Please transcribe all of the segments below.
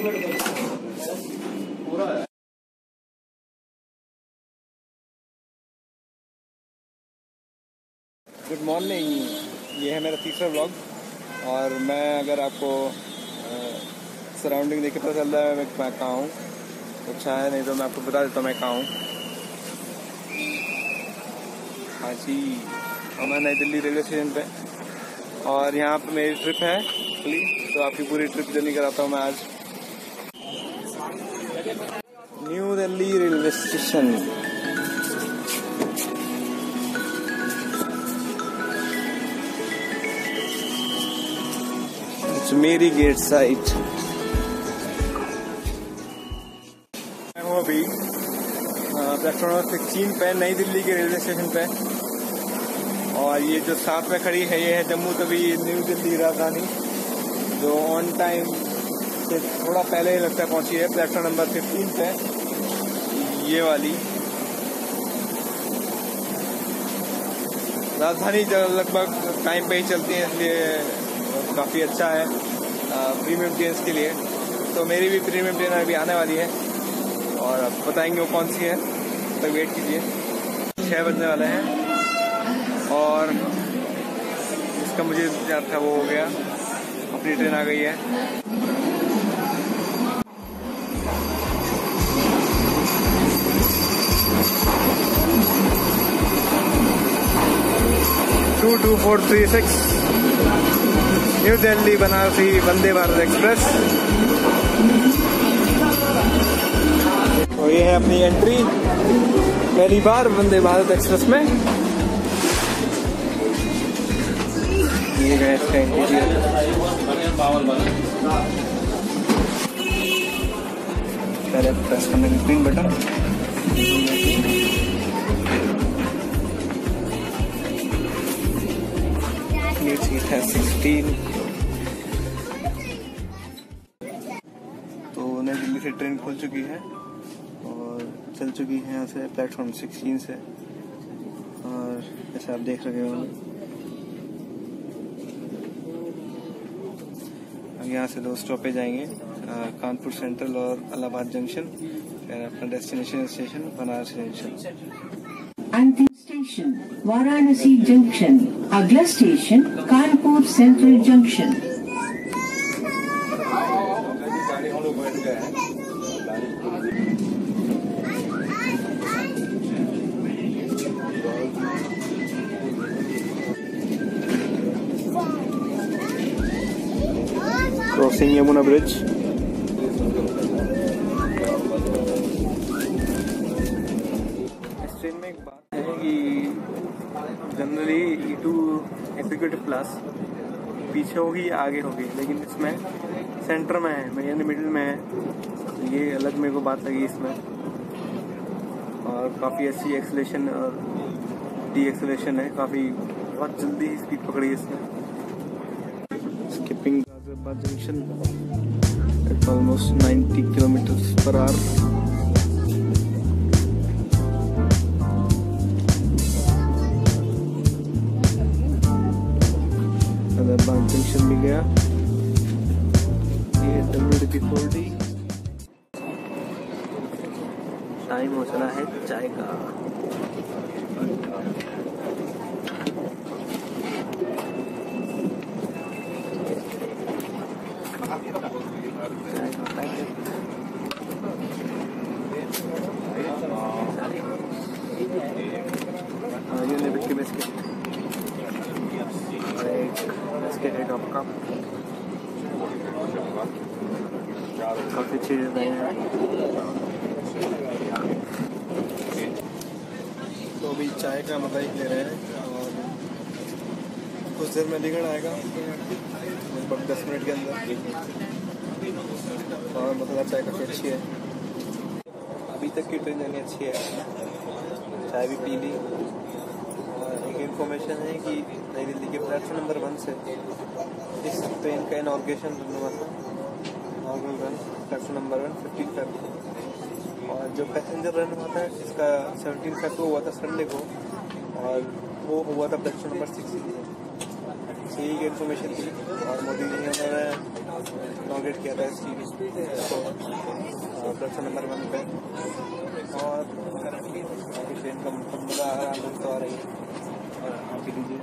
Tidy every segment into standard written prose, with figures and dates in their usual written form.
Good morning, ये है मेरा तीसरा व्लॉग। और मैं अगर आपको सराउंडिंग देख के पता चल रहा है मैं कहाँ हूँ, अच्छा है, नहीं तो मैं आपको बता देता हूँ मैं कहाँ हूँ। हाँ जी, मैं नई दिल्ली रेलवे स्टेशन पे, और यहाँ पे मेरी ट्रिप है तो आपकी पूरी ट्रिप जर्नी कराता हूँ मैं आज। New Delhi railway station. मेरी गेट साइड। मैं हूँ अभी प्लेटफॉर्म 16 पे नई दिल्ली के रेलवे स्टेशन पे, और ये जो साथ में खड़ी है ये है जम्मू तवी न्यू दिल्ली राजधानी, जो ऑन टाइम से थोड़ा पहले ही लगता है पहुंची है। प्लेटफॉर्म नंबर 15 पे ये वाली राजधानी लगभग टाइम पे ही चलती है, इसलिए काफ़ी अच्छा है प्रीमियम ट्रेन के लिए। तो मेरी भी प्रीमियम ट्रेन अभी आने वाली है और अब बताएंगे वो कौन सी है, तब वेट कीजिए। 6 बजने वाले हैं और इसका मुझे इंतजार था वो हो गया, अपनी ट्रेन आ गई है। Two 2436 New Delhi Banarasi Vande Bharat express. और ये है अपनी एंट्री, पहली बार वंदे भारत एक्सप्रेस में। ये गए पहले प्रेस करने का ग्रीन बटन। ये सीट है 16। तो नई दिल्ली से ट्रेन खुल चुकी है और चल चुकी है यहाँ से प्लेटफॉर्म 16 से, और जैसे आप देख रहे हो अब यहाँ से 2 स्टॉपेज आएंगे, कानपुर सेंट्रल और इलाहाबाद जंक्शन, फिर अपना डेस्टिनेशन स्टेशन बनारसी जंक्शन। अंतिम स्टेशन वाराणसी जंक्शन, अगला station Kanpur central junction. Crossing Yamuna bridge. इस ट्रेन में एक बात है कि जनरली E2 एग्जीक्यूटिव क्लास पीछे होगी या आगे होगी, लेकिन इसमें सेंटर में है, यानी मिडिल में है, तो ये अलग मेरे को बात लगी इसमें। और काफ़ी अच्छी एक्सेलेरेशन और डी एक्सेलेरेशन है, काफ़ी बहुत जल्दी स्पीड पकड़ी है इसमें। Skipping Allahabad junction at almost 90 km/h. Allahabad junction भी गया। ये WD-40। टाइम हो चला है चाय का। काफी चीजें नए हैं। तो अभी चाय का मजा ले रहे हैं और कुछ देर में लिखण आएगा, लगभग 10 मिनट के अंदर। और मसाला चाय काफी अच्छी है, अभी तक की ट्रेन जर्नी अच्छी है। चाय भी पी ली। और एक इन्फॉर्मेशन है कि नई दिल्ली के प्लेटफॉर्म नंबर 1 से इस ट्रेन का इनॉग्रेशन हुआ था, normal run platform number 1 15 Feb. और जो पैसेंजर रन हुआ था इसका 17 फेब को हुआ था संडे को, और वो हुआ था प्लेटफॉर्म नंबर 16 से। यही इन्फॉर्मेशन थी और मोदी जी ने इनॉग्रेट किया था इसकी प्लेटफॉर्म नंबर 1 पे और काफ़ी ट्रेन का मज़ा आनंद तो आ रही है और आप भी लीजिए।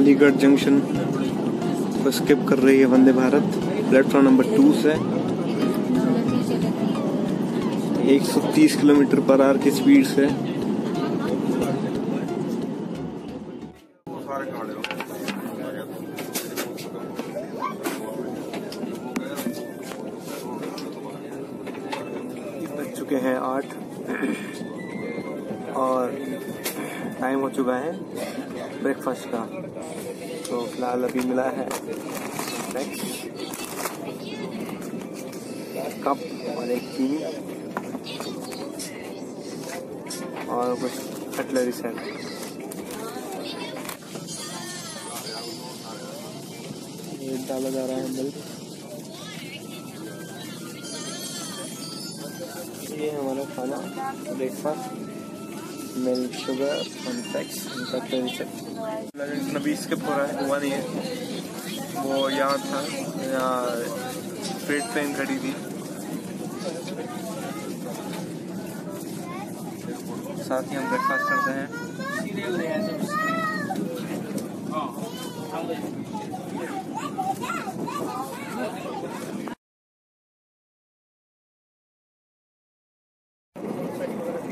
अलीगढ़ जंक्शन को स्किप कर रही है वंदे भारत प्लेटफॉर्म नंबर 2 से 130 किलोमीटर पर आवर की स्पीड से। बज चुके हैं 8 और टाइम हो चुका है ब्रेकफास्ट का। तो फिलहाल अभी मिला है कप और एक चीनी और कुछ कटलरी सेट। ये डाला जा रहा है मिल्क। ये हमारा खाना breakfast, milk, sugar, cornflakes, cutlery set. अभी स्किप हो रहा है, हुआ नहीं है। वो यहाँ था, यहाँ फ्रेट ट्रेन खड़ी थी, साथ ही हम ब्रेकफास्ट करते हैं।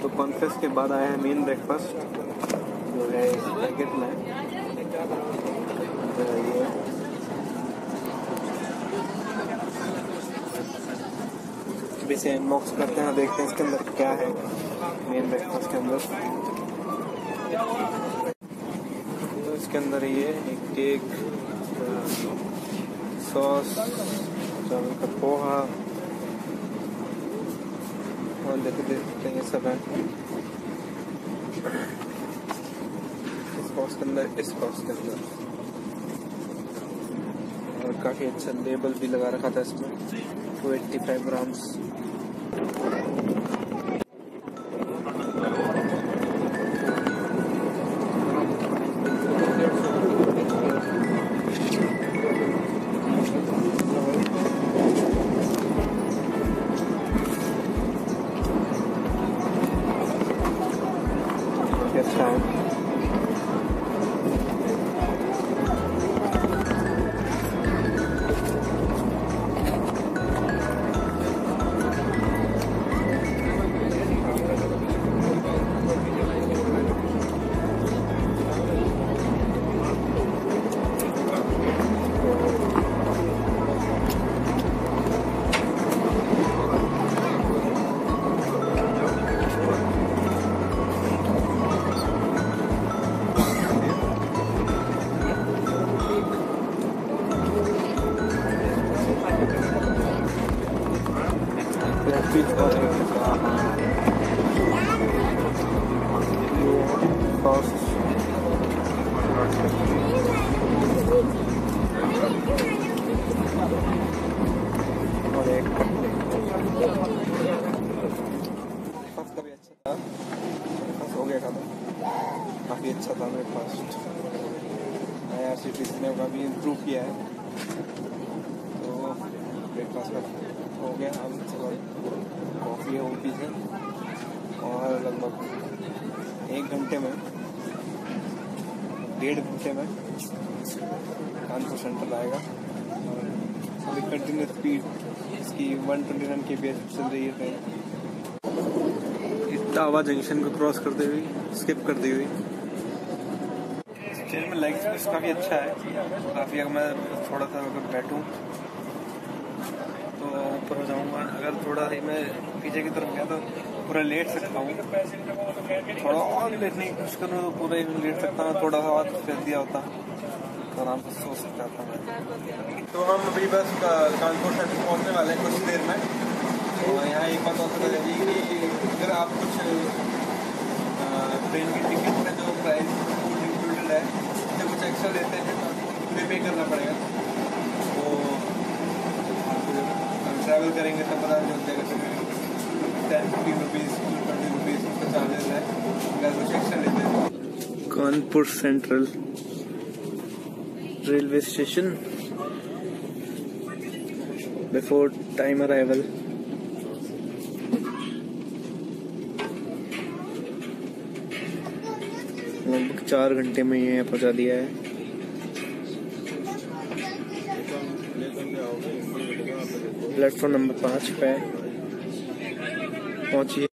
तो कॉन्फ्रेंस के बाद आया है मेन ब्रेकफास्ट जो है इस पैकेट में। तो ये अभी से अनबॉक्स करते हैं, देखते हैं इसके अंदर क्या है मेन ब्रेकफास्ट के अंदर। तो इसके अंदर ये एक केक, सॉस, चावल का पोहा और देखते हैं ये सब है। इस बॉक्स के अंदर और काफ़ी अच्छा लेबल भी लगा रखा था इसमें, 285 ग्राम्स। अच्छा है। और एक का भी अच्छा था, हो गया था, काफ़ी अच्छा था ब्रेकफास्ट। IRCTC ने काफ़ी इम्प्रूव किया है, तो ब्रेकफास्ट का हो गया। अब कॉफ़ी है वो पीछे और लगभग 1.5 घंटे में कानपुर सेंट्रल आएगा। अभी कंटिन्यूस स्पीड इसकी 129 kbs चल रही है ट्रेन। इटावा जंक्शन को क्रॉस करते हुए स्किप करती हुई ट्रेन में लेग स्पेस काफ़ी अच्छा है, काफ़ी। अगर मैं थोड़ा सा अगर बैठूँ तो ऊपर हो जाऊँगा, अगर थोड़ा ही मैं पीछे की तरफ गया तो पूरा लेट सकता हूँ। थोड़ा और लेटने की कोशिश करूँ तो पूरा ही लेट सकता हूँ, थोड़ा सा और कर दिया होता तो आराम से सो सकता था मैं। तो हम अभी बस कानपुर सेंट्रल पहुँचने वाले हैं कुछ देर में। और यहाँ एक बात और पता चली कि अगर आप कुछ ट्रेन की टिकट में जो प्राइस इंक्लूडेड है उससे कुछ एक्स्ट्रा लेते हैं तो पे करना पड़ेगा। तो ट्रैवल करेंगे तब पता चल जाएगा 10, 15 रुपीज़, 20 रुपीज़ उसका चार्जेस है, अगर वो सेक्शन लेते हैं। Kanpur central railway station before time arrival. लगभग 4 घंटे में ये पहुंचा दिया है। प्लेटफॉर्म नंबर 5 पे पहुंची